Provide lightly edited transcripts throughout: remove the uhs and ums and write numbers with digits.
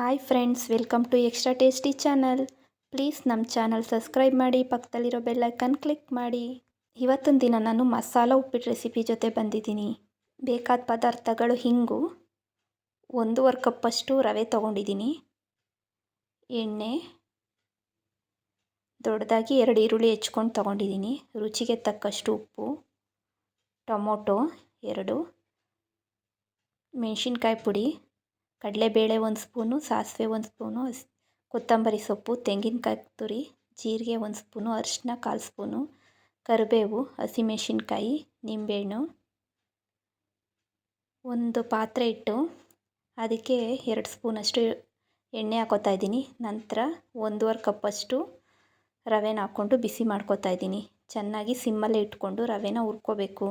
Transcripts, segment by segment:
Hi friends, welcome to extra tasty channel. Please ನಮ್ಮ channel subscribe ಮಾಡಿ, ಪಕ್ಕದಲ್ಲಿರೋ bell icon click ಮಾಡಿ. ಇವತ್ತಿನ ದಿನ ನಾನು ಮಸಾಲ ಉಪ್ಪಿಟ್ಟು ರೆಸಿಪಿ ಜೊತೆ ಬಂದಿದ್ದೀನಿ. ಬೇಕಾದ ಪದಾರ್ಥಗಳು: ಹಿಂಗು, 1.5 ಕಪ್ಪಷ್ಟು ರವೆ ತೊಗೊಂಡಿದ್ದೀನಿ, ಎಣ್ಣೆ, ದೊಡ್ಡದಾಗಿ 2 ಈರುಳ್ಳಿ ಹೆಚ್ಕೊಂಡು ತೊಗೊಂಡಿದ್ದೀನಿ, ರುಚಿಗೆ ತಕ್ಕಷ್ಟು ಉಪ್ಪು, ಟೊಮೊಟೊ 2, ಮೆಣಸಿನ್ಕಾಯಿ ಪುಡಿ, ಕಡಲೆಬೇಳೆ 1 ಸ್ಪೂನು, ಸಾಸಿವೆ 1 ಸ್ಪೂನು, ಕೊತ್ತಂಬರಿ ಸೊಪ್ಪು, ತೆಂಗಿನಕಾಯಿ ತುರಿ, ಜೀರಿಗೆ 1 ಸ್ಪೂನು, ಅರಿಶಿನ 1/4 ಸ್ಪೂನು, ಕರಿಬೇವು, ಹಸಿಮೆಣಸಿನ್ಕಾಯಿ, ನಿಂಬೆಹಣ್ಣು. ಒಂದು ಪಾತ್ರೆ ಇಟ್ಟು ಅದಕ್ಕೆ 2 ಸ್ಪೂನಷ್ಟು ಎಣ್ಣೆ ಹಾಕೋತಾ ಇದ್ದೀನಿ. ನಂತರ 1.5 ಕಪ್ಪಷ್ಟು ರವೆನ ಹಾಕ್ಕೊಂಡು ಬಿಸಿ ಮಾಡ್ಕೋತಾ ಇದ್ದೀನಿ. ಚೆನ್ನಾಗಿ ಸಿಮ್ಮಲ್ಲೇ ಇಟ್ಕೊಂಡು ರವೆನ ಹುರ್ಕೋಬೇಕು.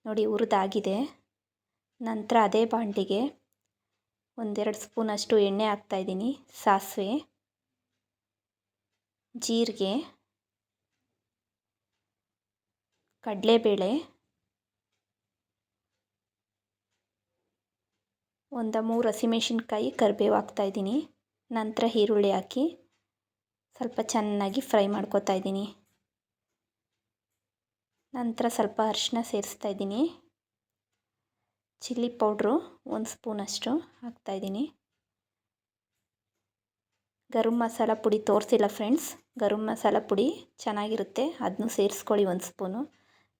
ನೋಡಿ, ಹುರಿದಾಗಿದೆ. ನಂತರ ಅದೇ ಬಾಣಲಿಗೆ 1-2 ಸ್ಪೂನಷ್ಟು ಎಣ್ಣೆ ಹಾಕ್ತಾಯಿದ್ದೀನಿ. ಸಾಸಿವೆ, ಜೀರಿಗೆ, ಕಡಲೆಬೇಳೆ, 1-3 ಹಸಿಮೆಣಸಿನ್ಕಾಯಿ, ಕರಿಬೇವು ಹಾಕ್ತಾಯಿದ್ದೀನಿ. ನಂತರ ಈರುಳ್ಳಿ ಹಾಕಿ ಸ್ವಲ್ಪ ಚೆನ್ನಾಗಿ ಫ್ರೈ ಮಾಡ್ಕೋತಾ ಇದ್ದೀನಿ. ನಂತರ ಸ್ವಲ್ಪ ಅರಿಶಿನ ಸೇರಿಸ್ತಾ ಇದ್ದೀನಿ. ಚಿಲ್ಲಿ ಪೌಡ್ರು 1 ಸ್ಪೂನಷ್ಟು ಹಾಕ್ತಾಯಿದ್ದೀನಿ. ಗರಂ ಮಸಾಲ ಪುಡಿ ತೋರಿಸಿಲ್ಲ ಫ್ರೆಂಡ್ಸ್, ಗರಂ ಮಸಾಲ ಪುಡಿ ಚೆನ್ನಾಗಿರುತ್ತೆ, ಅದನ್ನು ಸೇರಿಸ್ಕೊಳ್ಳಿ 1 ಸ್ಪೂನು.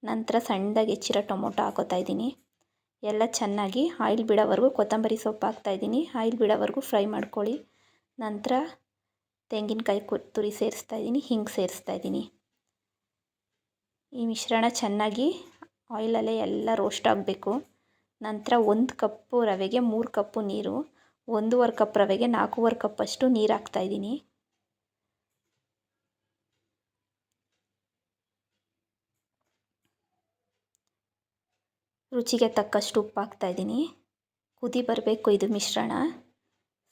ನಂತರ ಸಣ್ಣದಾಗಿ ಹೆಚ್ಚಿರೋ ಟೊಮೊಟೊ ಹಾಕೋತಾ ಇದ್ದೀನಿ. ಎಲ್ಲ ಚೆನ್ನಾಗಿ ಆಯಿಲ್ ಬಿಡೋವರೆಗೂ, ಕೊತ್ತಂಬರಿ ಸೊಪ್ಪು ಹಾಕ್ತಾಯಿದ್ದೀನಿ, ಆಯಿಲ್ ಬಿಡೋವರೆಗೂ ಫ್ರೈ ಮಾಡ್ಕೊಳ್ಳಿ. ನಂತರ ತೆಂಗಿನಕಾಯಿ ತುರಿ ಸೇರಿಸ್ತಾ ಇದ್ದೀನಿ, ಹಿಂಗೆ ಸೇರಿಸ್ತಾ ಇದ್ದೀನಿ. ಈ ಮಿಶ್ರಣ ಚೆನ್ನಾಗಿ ಆಯಿಲಲ್ಲೇ ಎಲ್ಲ ರೋಸ್ಟ್ ಆಗಬೇಕು. ನಂತರ 1 ಕಪ್ಪು ರವೆಗೆ 3 ಕಪ್ಪು ನೀರು, 1.5 ಕಪ್ ರವೆಗೆ 4.5 ಕಪ್ಪಷ್ಟು ನೀರು ಹಾಕ್ತಾಯಿದ್ದೀನಿ. ರುಚಿಗೆ ತಕ್ಕಷ್ಟು ಉಪ್ಪು ಹಾಕ್ತಾಯಿದ್ದೀನಿ. ಕುದಿ ಬರಬೇಕು ಇದು ಮಿಶ್ರಣ.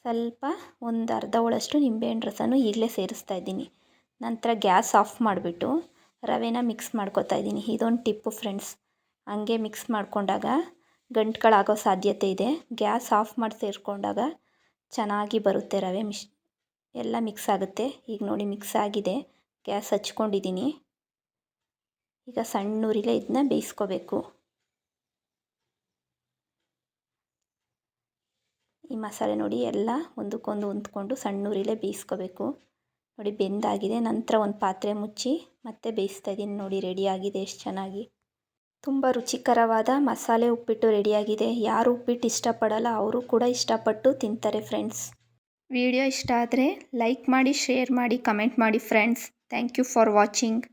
ಸ್ವಲ್ಪ ಒಂದು ಅರ್ಧ ಹೋಳಷ್ಟು ನಿಂಬೆಹಣ್ಣು ರಸನೂ ಈಗಲೇ ಸೇರಿಸ್ತಾ ಇದ್ದೀನಿ. ನಂತರ ಗ್ಯಾಸ್ ಆಫ್ ಮಾಡಿಬಿಟ್ಟು ರವೆನ ಮಿಕ್ಸ್ ಮಾಡ್ಕೋತಾ ಇದ್ದೀನಿ. ಇದೊಂದು ಟಿಪ್ಪು ಫ್ರೆಂಡ್ಸ್, ಹಂಗೆ ಮಿಕ್ಸ್ ಮಾಡಿಕೊಂಡಾಗ ಗಂಟುಗಳಾಗೋ ಸಾಧ್ಯತೆ ಇದೆ. ಗ್ಯಾಸ್ ಆಫ್ ಮಾಡಿ ಸೇರಿಕೊಂಡಾಗ ಚೆನ್ನಾಗಿ ಬರುತ್ತೆ ರವೆ ಎಲ್ಲ ಮಿಕ್ಸ್ ಆಗುತ್ತೆ. ಈಗ ನೋಡಿ, ಮಿಕ್ಸ್ ಆಗಿದೆ. ಗ್ಯಾಸ್ ಹಚ್ಕೊಂಡಿದ್ದೀನಿ. ಈಗ ಸಣ್ಣ ಉರಿಲೇ ಇದನ್ನ ಬೇಯಿಸ್ಕೋಬೇಕು. ಈ ಮಸಾಲೆ ನೋಡಿ ಎಲ್ಲ ಒಂದಕ್ಕೊಂದು ಹೊಂದ್ಕೊಂಡು ಸಣ್ಣ ಉರಿಲೇ ಬೇಯಿಸ್ಕೋಬೇಕು. ನೋಡಿ, ಬೆಂದಾಗಿದೆ. ನಂತರ ಒಂದು ಪಾತ್ರೆ ಮುಚ್ಚಿ ಮತ್ತೆ ಬೇಯಿಸ್ತಾ ಇದ್ದೀನಿ. ನೋಡಿ, ರೆಡಿಯಾಗಿದೆ ಎಷ್ಟು ಚೆನ್ನಾಗಿ. ತುಂಬ ರುಚಿಕರವಾದ ಮಸಾಲೆ ಉಪ್ಪಿಟ್ಟು ರೆಡಿಯಾಗಿದೆ. ಯಾರು ಉಪ್ಪಿಟ್ಟು ಇಷ್ಟಪಡಲ್ಲ ಅವರು ಕೂಡ ಇಷ್ಟಪಟ್ಟು ತಿಂತಾರೆ ಫ್ರೆಂಡ್ಸ್. ವಿಡಿಯೋ ಇಷ್ಟ ಆದರೆ ಲೈಕ್ ಮಾಡಿ, ಶೇರ್ ಮಾಡಿ, ಕಮೆಂಟ್ ಮಾಡಿ friends. Thank you for watching.